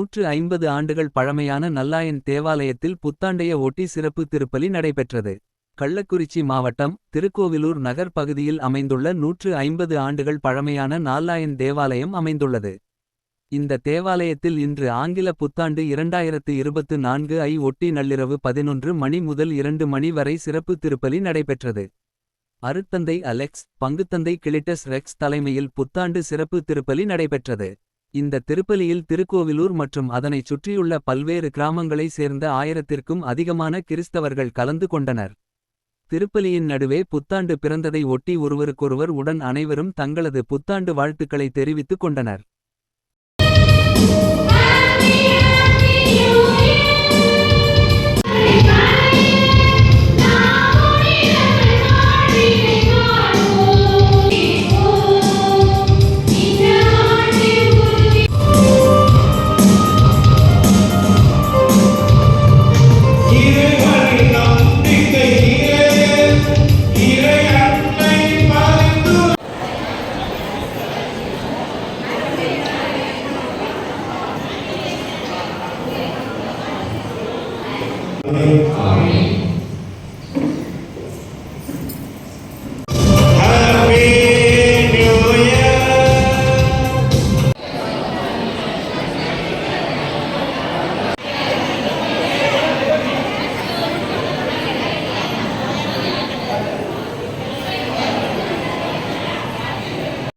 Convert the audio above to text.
150 ஆண்டுகள் பழமையான நல்லாயன் தேவாலயத்தில் புத்தாண்டைய ஒட்டி சிறப்பு திருப்பலி நடைபெற்றது. கள்ளக்குறிச்சி மாவட்டம் திருக்கோவிலூர் நகர் பகுதியில் அமைந்துள்ள 150 ஆண்டுகள் பழமையான நால்லாயன் தேவாலயம் அமைந்துள்ளது. இந்த தேவாலயத்தில் இன்று ஆங்கில புத்தாண்டு 2024 ஐ ஒட்டி நள்ளிரவு 11 மணி முதல் 2 மணி வரை சிறப்பு திருப்பலி நடைபெற்றது. அருட்தந்தை அலெக்ஸ், பங்குத்தந்தை கிளிட்டஸ் ரெக்ஸ் தலைமையில் புத்தாண்டு சிறப்பு திருப்பலி நடைபெற்றது. இந்த திருப்பலியில் திருக்கோவிலூர் மற்றும் அதனைச் சுற்றியுள்ள பல்வேறு கிராமங்களை சேர்ந்த 1000த்திற்கும் அதிகமான கிறிஸ்தவர்கள் கலந்து கொண்டனர். திருப்பலியின் நடுவே புத்தாண்டு பிறந்ததை ஒட்டி ஒருவருக்கொருவர் உடன் அனைவரும் தங்களது புத்தாண்டு வாழ்த்துக்களை தெரிவித்துக் கொண்டனர்.